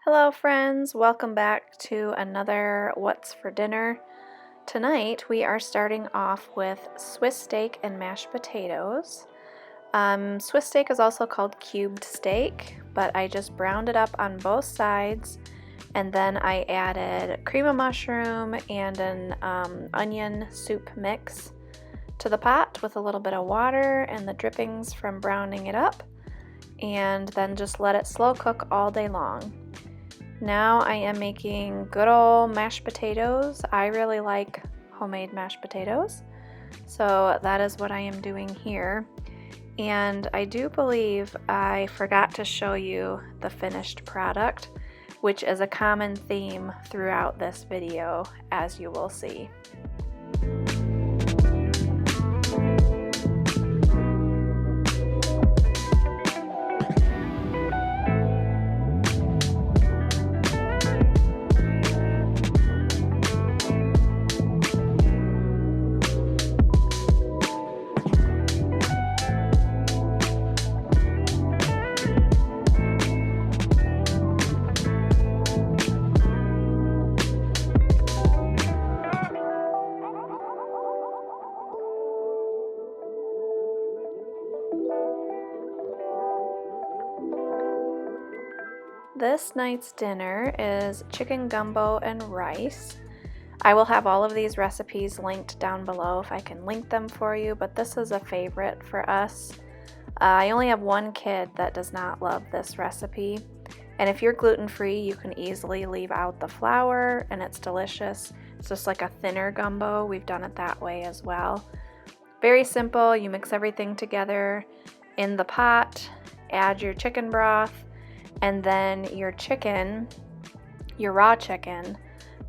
Hello friends, welcome back to another What's for Dinner. Tonight we are starting off with Swiss steak and mashed potatoes. Swiss steak is also called cubed steak, but I just browned it up on both sides, and then I added cream of mushroom and an onion soup mix to the pot with a little bit of water and the drippings from browning it up, and then just let it slow cook all day long. Now I am making good old mashed potatoes. I really like homemade mashed potatoes, so that is what I am doing here. And I do believe I forgot to show you the finished product, which is a common theme throughout this video, as you will see. This night's dinner is chicken gumbo and rice. I will have all of these recipes linked down below if I can link them for you, but this is a favorite for us. I only have one kid that does not love this recipe, and if you're gluten-free, you can easily leave out the flour, and it's delicious. It's just like a thinner gumbo. We've done it that way as well. Very simple. You mix everything together in the pot, add your chicken broth, and then your chicken, your raw chicken,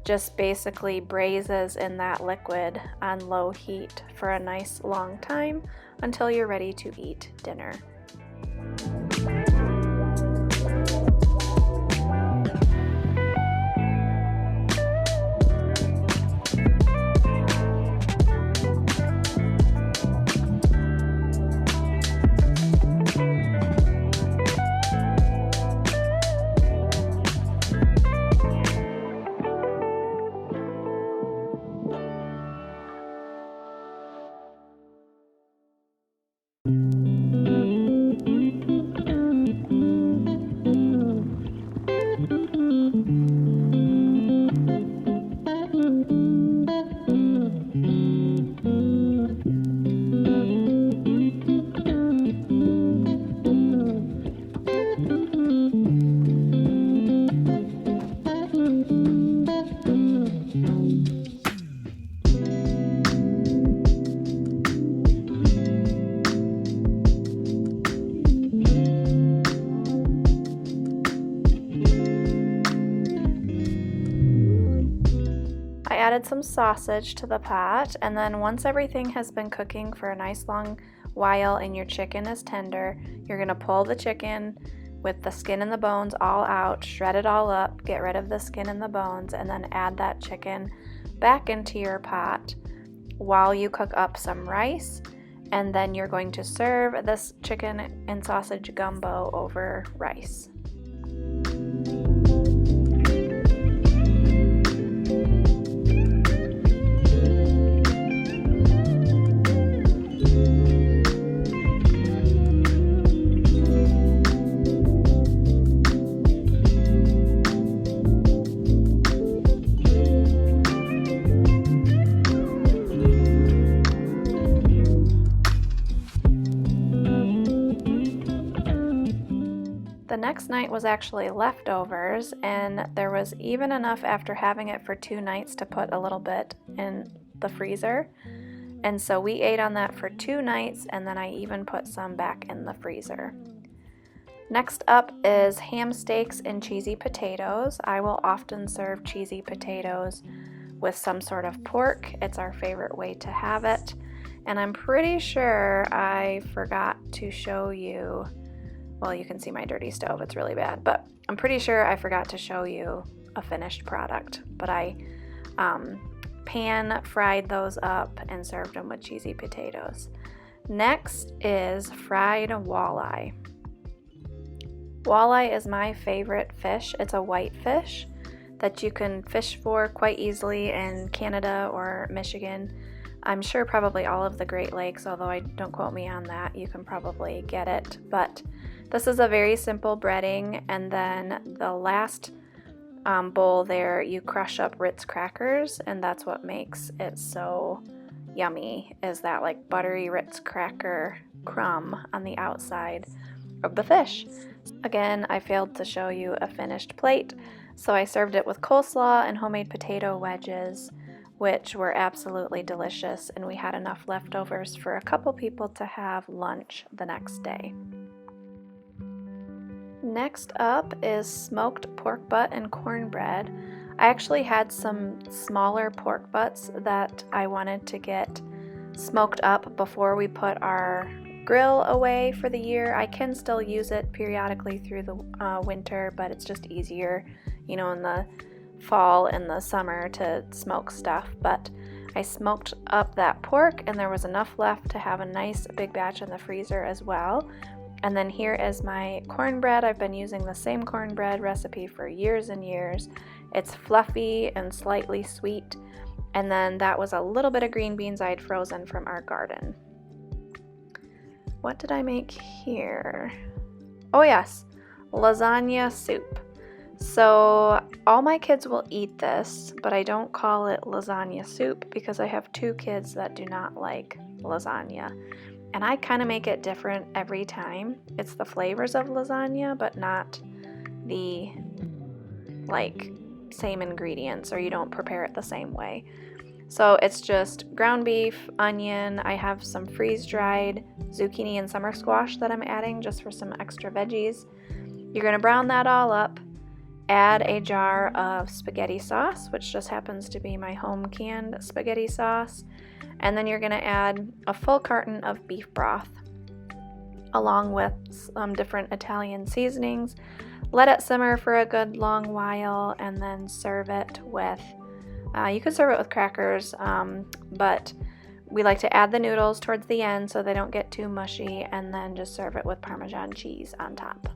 just basically braises in that liquid on low heat for a nice long time until you're ready to eat dinner. I added some sausage to the pot, and then once everything has been cooking for a nice long while and your chicken is tender, you're going to pull the chicken with the skin and the bones all out, shred it all up, get rid of the skin and the bones, and then add that chicken back into your pot while you cook up some rice, and then you're going to serve this chicken and sausage gumbo over rice. The next night was actually leftovers, and there was even enough after having it for 2 nights to put a little bit in the freezer. And so we ate on that for 2 nights, and then I even put some back in the freezer. Next up is ham steaks and cheesy potatoes. I will often serve cheesy potatoes with some sort of pork. It's our favorite way to have it. And I'm pretty sure I forgot to show you, well, you can see my dirty stove, it's really bad, but I'm pretty sure I forgot to show you a finished product. But I pan fried those up and served them with cheesy potatoes. Next is fried walleye. Walleye is my favorite fish. It's a white fish that you can fish for quite easily in Canada or Michigan. I'm sure probably all of the Great Lakes, although I don't quote me on that. You can probably get it. But this is a very simple breading, and then the last bowl there, you crush up Ritz crackers, and that's what makes it so yummy, is that like buttery Ritz cracker crumb on the outside of the fish. Again, I failed to show you a finished plate, so I served it with coleslaw and homemade potato wedges, which were absolutely delicious, and we had enough leftovers for a couple people to have lunch the next day. Next up is smoked pork butt and cornbread. I actually had some smaller pork butts that I wanted to get smoked up before we put our grill away for the year. I can still use it periodically through the winter, but it's just easier, you know, in the fall and the summer to smoke stuff. But I smoked up that pork, and there was enough left to have a nice big batch in the freezer as well. And then here is my cornbread. I've been using the same cornbread recipe for years and years. It's fluffy and slightly sweet. And then that was a little bit of green beans I'd frozen from our garden. What did I make here? Oh yes, lasagna soup. So all my kids will eat this, but I don't call it lasagna soup because I have 2 kids that do not like lasagna. And I kind of make it different every time. It's the flavors of lasagna, but not the like same ingredients, or you don't prepare it the same way. So it's just ground beef, onion. I have some freeze-dried zucchini and summer squash that I'm adding just for some extra veggies. You're going to brown that all up. Add a jar of spaghetti sauce, which just happens to be my home canned spaghetti sauce. And then you're going to add a full carton of beef broth along with some different Italian seasonings. Let it simmer for a good long while, and then serve it with, you could serve it with crackers, but we like to add the noodles towards the end so they don't get too mushy, and then just serve it with Parmesan cheese on top.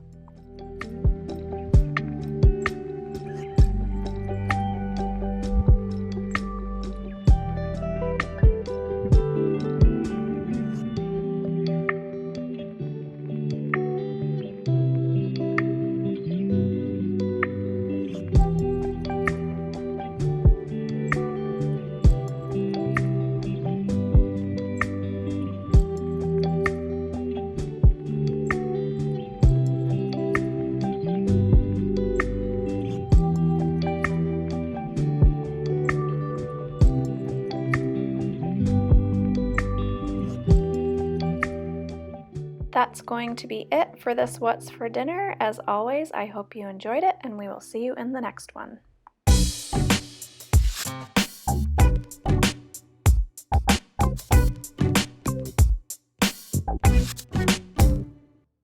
That's going to be it for this What's for Dinner. As always, I hope you enjoyed it, and we will see you in the next one.